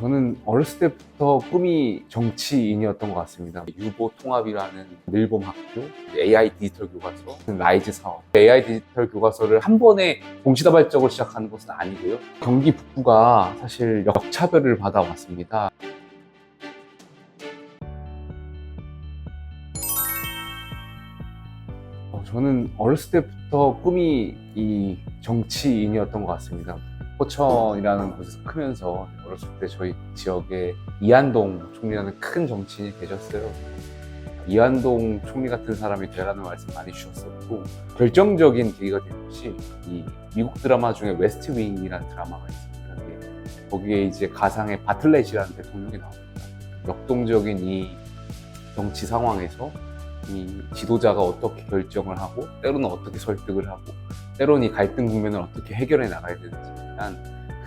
저는 어렸을 때부터 꿈이 정치인이었던 것 같습니다. 유보 통합이라는 밀봄 학교, AI 디지털 교과서, 라이즈 사업. AI 디지털 교과서를 한 번에 동시다발적으로 시작하는 것은 아니고요. 경기 북부가 사실 역차별을 받아왔습니다. 저는 어렸을 때부터 꿈이 이 정치인이었던 것 같습니다. 포천이라는 곳에서 크면서 어렸을 때 저희 지역에 이한동 총리라는 큰 정치인이 계셨어요. 이한동 총리 같은 사람이 되라는 말씀 많이 주셨었고, 결정적인 계기가 된 것이 이 미국 드라마 중에 웨스트 윙이라는 드라마가 있습니다. 거기에 이제 가상의 바틀렛이라는 대통령이 나옵니다. 역동적인 이 정치 상황에서 이 지도자가 어떻게 결정을 하고, 때로는 어떻게 설득을 하고, 때로는 이 갈등 국면을 어떻게 해결해 나가야 되는지 대한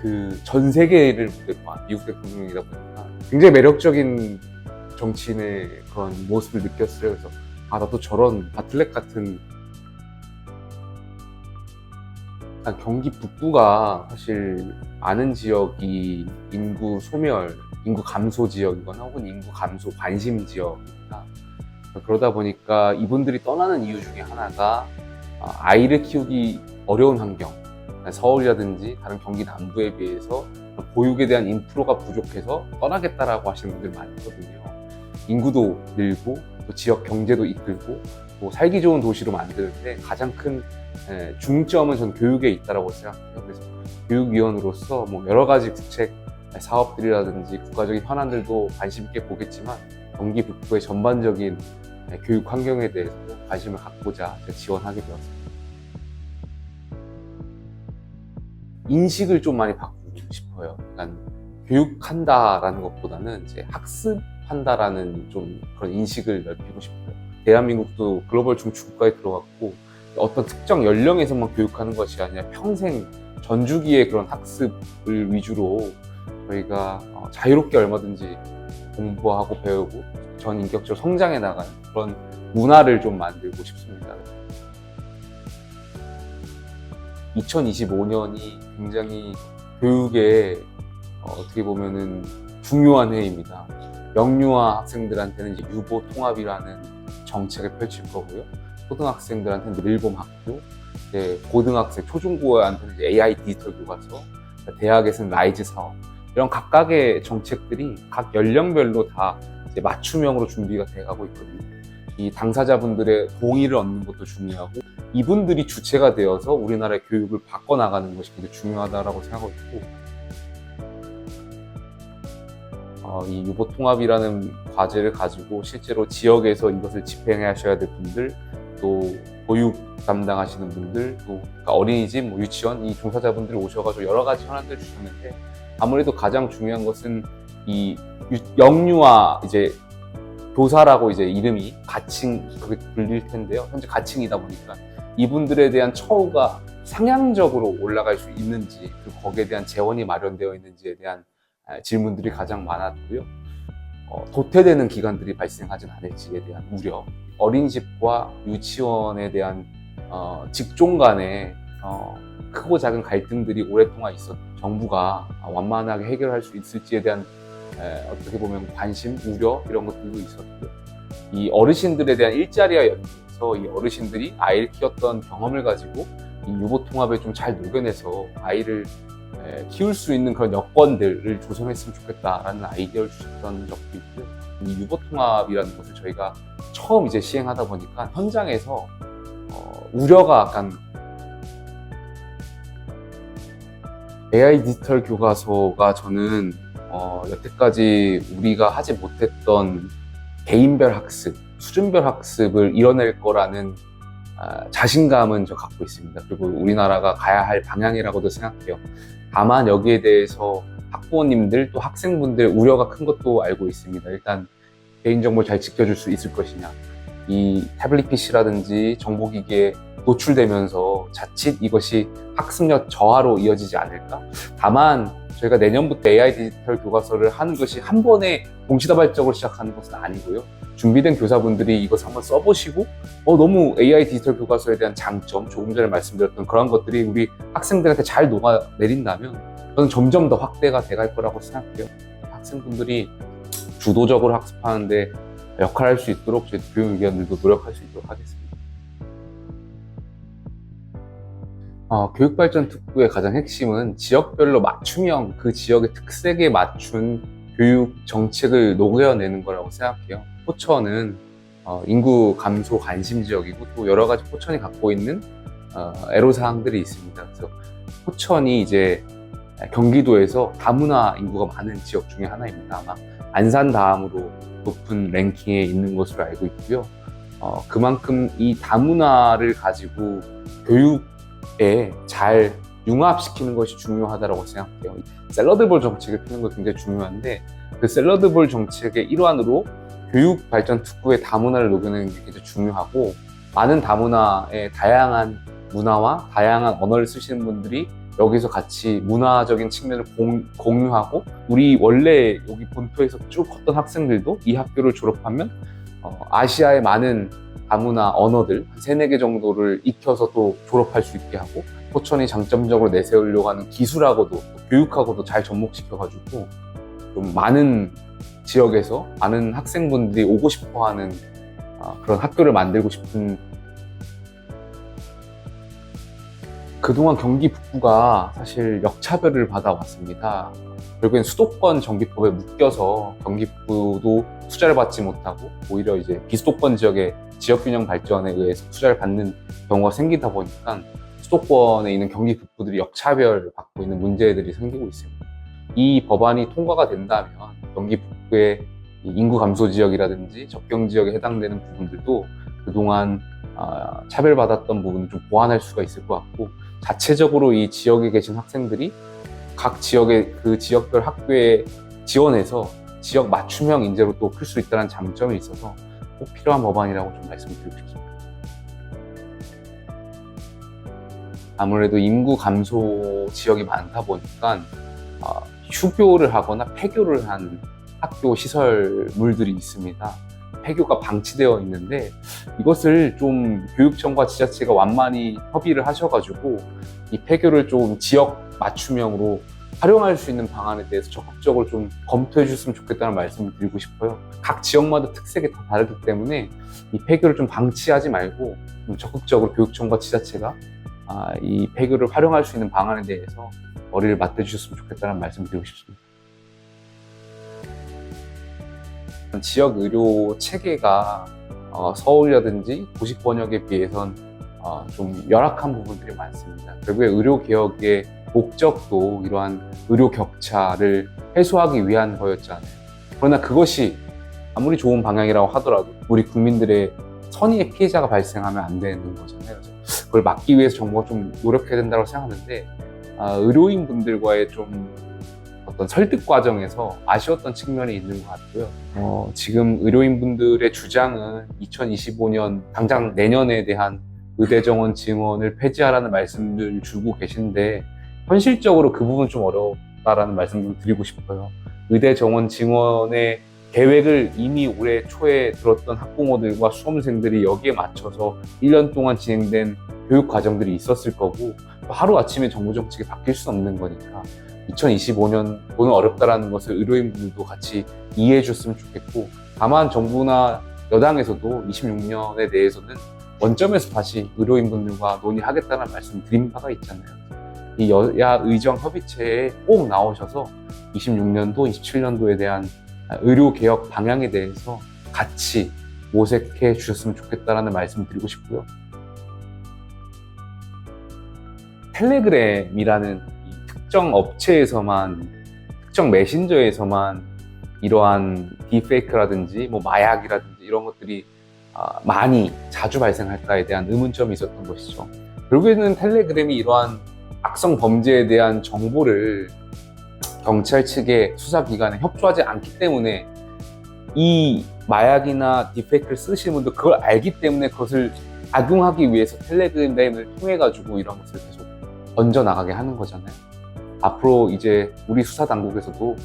그 전 세계를 무대로 한 미국 대통령이다 보니까 굉장히 매력적인 정치인의 그런 모습을 느꼈어요. 그래서 나도 저런 바틀렛 같은, 경기 북부가 사실 많은 지역이 인구 소멸, 인구 감소 지역이거나 혹은 인구 감소 관심 지역입니다. 그러다 보니까 이분들이 떠나는 이유 중에 하나가 아이를 키우기 어려운 환경, 서울이라든지 다른 경기 남부에 비해서 보육에 대한 인프라가 부족해서 떠나겠다라고 하시는 분들이 많거든요. 인구도 늘고 또 지역 경제도 이끌고 또 살기 좋은 도시로 만드는데 가장 큰 중점은 전 교육에 있다고 생각해요. 그래서 교육위원으로서 뭐 여러 가지 국책 사업들이라든지 국가적인 현안들도 관심 있게 보겠지만, 경기 북부의 전반적인 교육 환경에 대해서도 관심을 갖고자 지원하게 되었습니다. 인식을 좀 많이 바꾸고 싶어요. 그러니까 교육한다라는 것보다는 이제 학습한다라는 좀 그런 인식을 넓히고 싶어요. 대한민국도 글로벌 중추국가에 들어갔고 어떤 특정 연령에서만 교육하는 것이 아니라 평생 전주기의 그런 학습을 위주로 저희가 자유롭게 얼마든지 공부하고 배우고 전 인격적으로 성장해 나가는 그런 문화를 좀 만들고 싶습니다. 2025년이 굉장히 교육에 어떻게 보면은 중요한 해입니다. 영유아 학생들한테는 이제 유보 통합이라는 정책을 펼칠 거고요. 초등학생들한테는 밀봄 학교, 고등학생, 초중고한테는 이제 AI 디지털 교과서, 대학에서는 라이즈 사업. 이런 각각의 정책들이 각 연령별로 다 이제 맞춤형으로 준비가 돼가고 있거든요. 이 당사자분들의 동의를 얻는 것도 중요하고, 이분들이 주체가 되어서 우리나라의 교육을 바꿔나가는 것이 굉장히 중요하다고 생각하고 있고, 이 유보통합이라는 과제를 가지고 실제로 지역에서 이것을 집행하셔야 될 분들, 또 보육 담당하시는 분들, 또 어린이집, 유치원 이 종사자분들이 오셔가지고 여러 가지 현안들을 주셨는데, 아무래도 가장 중요한 것은 이 영유아 이제 교사라고 이제 이름이 가칭 그렇게 불릴 텐데요. 현재 가칭이다 보니까 이분들에 대한 처우가 상향적으로 올라갈 수 있는지, 거기에 대한 재원이 마련되어 있는지에 대한 질문들이 가장 많았고요. 도태되는 기관들이 발생하진 않을지에 대한 우려, 어린이집과 유치원에 대한 직종 간의 크고 작은 갈등들이 오랫동안 있었던 정부가 완만하게 해결할 수 있을지에 대한 어떻게 보면 관심, 우려 이런 것들도 있었고요. 이 어르신들에 대한 일자리와 연계해서 이 어르신들이 아이를 키웠던 경험을 가지고 이 유보통합에 좀 잘 녹여내서 아이를 키울 수 있는 그런 여건들을 조성했으면 좋겠다라는 아이디어를 주셨던 적도 있고요. 이 유보통합이라는 것을 저희가 처음 이제 시행하다 보니까 현장에서 우려가 약간, AI 디지털 교과서가 저는 여태까지 우리가 하지 못했던 개인별 학습, 수준별 학습을 이뤄낼 거라는 자신감은 저 갖고 있습니다. 그리고 우리나라가 가야 할 방향이라고도 생각해요. 다만 여기에 대해서 학부모님들 또 학생분들 우려가 큰 것도 알고 있습니다. 일단 개인정보를 잘 지켜줄 수 있을 것이냐, 이 태블릿 PC라든지 정보기기에 노출되면서 자칫 이것이 학습력 저하로 이어지지 않을까? 다만 저희가 내년부터 AI 디지털 교과서를 하는 것이 한 번에 동시다발적으로 시작하는 것은 아니고요. 준비된 교사분들이 이것을 한번 써보시고 너무 AI 디지털 교과서에 대한 장점, 조금 전에 말씀드렸던 그런 것들이 우리 학생들한테 잘 녹아내린다면 저는 점점 더 확대가 돼갈 거라고 생각해요. 학생분들이 주도적으로 학습하는데 역할할 수 있도록 저희 교육위원들도 노력할 수 있도록 하겠습니다. 교육발전특구의 가장 핵심은 지역별로 맞춤형, 그 지역의 특색에 맞춘 교육 정책을 녹여내는 거라고 생각해요. 포천은 인구 감소 관심 지역이고 또 여러 가지 포천이 갖고 있는 애로사항들이 있습니다. 그래서 포천이 이제 경기도에서 다문화 인구가 많은 지역 중에 하나입니다. 아마 안산 다음으로 높은 랭킹에 있는 것으로 알고 있고요. 그만큼 이 다문화를 가지고 교육에 잘 융합시키는 것이 중요하다고 생각해요. 샐러드볼 정책을 피는 거 굉장히 중요한데 그 샐러드볼 정책의 일환으로 교육발전특구의 다문화를 녹여내는 게 굉장히 중요하고 많은 다문화의 다양한 문화와 다양한 언어를 쓰시는 분들이 여기서 같이 문화적인 측면을 공유하고 우리 원래 여기 본토에서 쭉 컸던 학생들도 이 학교를 졸업하면 아시아의 많은 다문화 언어들 한 3, 4개 정도를 익혀서 또 졸업할 수 있게 하고 포천이 장점적으로 내세우려고 하는 기술하고도 교육하고도 잘 접목시켜가지고 좀 많은 지역에서 많은 학생분들이 오고 싶어하는 그런 학교를 만들고 싶은. 그동안 경기 북부가 사실 역차별을 받아왔습니다. 결국엔 수도권 정비법에 묶여서 경기 북부도 투자를 받지 못하고 오히려 이제 비수도권 지역의 지역균형 발전에 의해서 투자를 받는 경우가 생기다 보니까 수도권에 있는 경기 북부들이 역차별을 받고 있는 문제들이 생기고 있습니다. 이 법안이 통과가 된다면 경기 북부의 인구 감소 지역이라든지 접경 지역에 해당되는 부분들도 그동안 차별받았던 부분을 좀 보완할 수가 있을 것 같고 자체적으로 이 지역에 계신 학생들이 각 지역의 그 지역별 학교에 지원해서 지역 맞춤형 인재로 또 클 수 있다는 장점이 있어서 꼭 필요한 법안이라고 좀 말씀드리고 싶습니다. 아무래도 인구 감소 지역이 많다 보니까 휴교를 하거나 폐교를 한 학교 시설물들이 있습니다. 폐교가 방치되어 있는데 이것을 좀 교육청과 지자체가 완만히 협의를 하셔가지고 이 폐교를 좀 지역 맞춤형으로 활용할 수 있는 방안에 대해서 적극적으로 좀 검토해 주셨으면 좋겠다는 말씀을 드리고 싶어요. 각 지역마다 특색이 다 다르기 때문에 이 폐교를 좀 방치하지 말고 좀 적극적으로 교육청과 지자체가 이 폐교를 활용할 수 있는 방안에 대해서 머리를 맞대 주셨으면 좋겠다는 말씀을 드리고 싶습니다. 지역 의료 체계가 서울이라든지 도시 번역에 비해선 좀 열악한 부분들이 많습니다. 결국에 의료 개혁의 목적도 이러한 의료 격차를 해소하기 위한 거였잖아요. 그러나 그것이 아무리 좋은 방향이라고 하더라도 우리 국민들의 선의의 피해자가 발생하면 안 되는 거잖아요. 그래서 그걸 막기 위해서 정부가 좀 노력해야 된다고 생각하는데 의료인 분들과의 좀 어떤 설득 과정에서 아쉬웠던 측면이 있는 것 같고요. 지금 의료인분들의 주장은 2025년 당장 내년에 대한 의대 정원 증원을 폐지하라는 말씀을 주고 계신데 현실적으로 그 부분 좀 어렵다라는 말씀 좀 드리고 싶어요. 의대 정원 증원의 계획을 이미 올해 초에 들었던 학부모들과 수험생들이 여기에 맞춰서 1년 동안 진행된 교육 과정들이 있었을 거고 하루아침에 정부 정책이 바뀔 수 없는 거니까 2025년 돈은 어렵다라는 것을 의료인분들도 같이 이해해 줬으면 좋겠고 다만 정부나 여당에서도 26년에 대해서는 원점에서 다시 의료인분들과 논의하겠다는 말씀 드린 바가 있잖아요. 이 여야 의정 협의체에 꼭 나오셔서 26년도, 27년도에 대한 의료개혁 방향에 대해서 같이 모색해 주셨으면 좋겠다는 말씀 드리고 싶고요. 텔레그램이라는 특정 업체에서만, 특정 메신저에서만 이러한 딥페이크라든지 뭐 마약이라든지 이런 것들이 많이 자주 발생할까에 대한 의문점이 있었던 것이죠. 결국에는 텔레그램이 이러한 악성 범죄에 대한 정보를 경찰 측의 수사기관에 협조하지 않기 때문에 이 마약이나 딥페이크를 쓰시는 분도 그걸 알기 때문에 그것을 악용하기 위해서 텔레그램을 통해 가지고 이런 것을 계속 던져나가게 하는 거잖아요. 앞으로 이제 우리 수사 당국에서도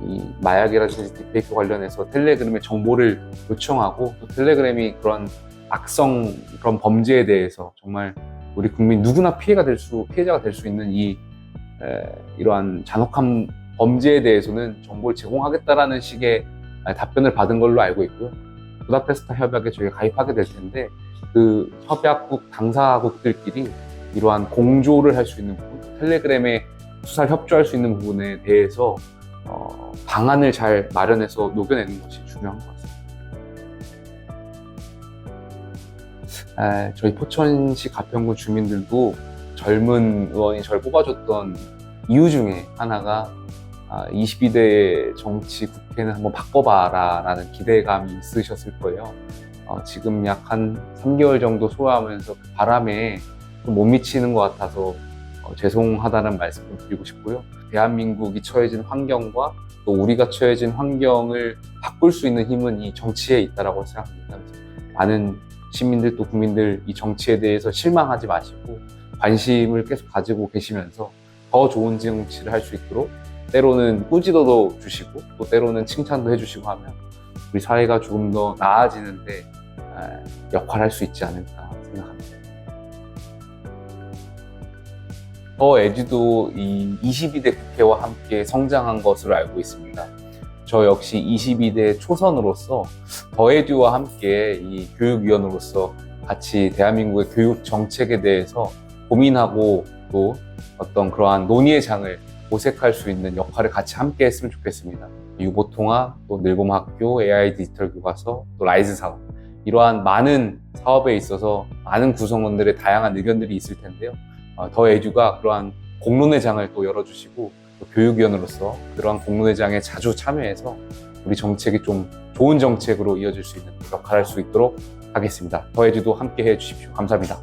이 마약이라든지 딥페이크 관련해서 텔레그램의 정보를 요청하고 또 텔레그램이 그런 악성 그런 범죄에 대해서 정말 우리 국민 누구나 피해자가 될 수 있는 이러한 잔혹한 범죄에 대해서는 정보를 제공하겠다라는 식의 답변을 받은 걸로 알고 있고요. 부다페스트 협약에 저희가 가입하게 될 텐데 그 협약국 당사국들끼리 이러한 공조를 할 수 있는 부분, 텔레그램에 수사를 협조할 수 있는 부분에 대해서 방안을 잘 마련해서 녹여내는 것이 중요한 것 같습니다. 저희 포천시 가평군 주민들도 젊은 의원이 저를 뽑아줬던 이유 중에 하나가 22대 정치 국회는 한번 바꿔봐라 라는 기대감이 있으셨을 거예요. 지금 약 한 3개월 정도 소화하면서 그 바람에 좀 못 미치는 것 같아서 죄송하다는 말씀을 드리고 싶고요. 대한민국이 처해진 환경과 또 우리가 처해진 환경을 바꿀 수 있는 힘은 이 정치에 있다고 생각합니다. 많은 시민들 또 국민들 이 정치에 대해서 실망하지 마시고 관심을 계속 가지고 계시면서 더 좋은 정치를 할 수 있도록 때로는 꾸지도도 주시고 또 때로는 칭찬도 해주시고 하면 우리 사회가 조금 더 나아지는데 역할할 수 있지 않을까 생각합니다. 더 에듀도 이 22대 국회와 함께 성장한 것으로 알고 있습니다. 저 역시 22대 초선으로서 더 에듀와 함께 이 교육위원으로서 같이 대한민국의 교육 정책에 대해서 고민하고 또 어떤 그러한 논의의 장을 모색할 수 있는 역할을 같이 함께 했으면 좋겠습니다. 유보통합, 또 늙음학교, AI 디지털 교과서, 또 라이즈 사업 이러한 많은 사업에 있어서 많은 구성원들의 다양한 의견들이 있을 텐데요. 더 에듀가 그러한 공론의 장을 또 열어주시고 또 교육위원으로서 그러한 공론의 장에 자주 참여해서 우리 정책이 좀 좋은 정책으로 이어질 수 있는 역할을 할 수 있도록 하겠습니다. 더 에듀도 함께 해주십시오. 감사합니다.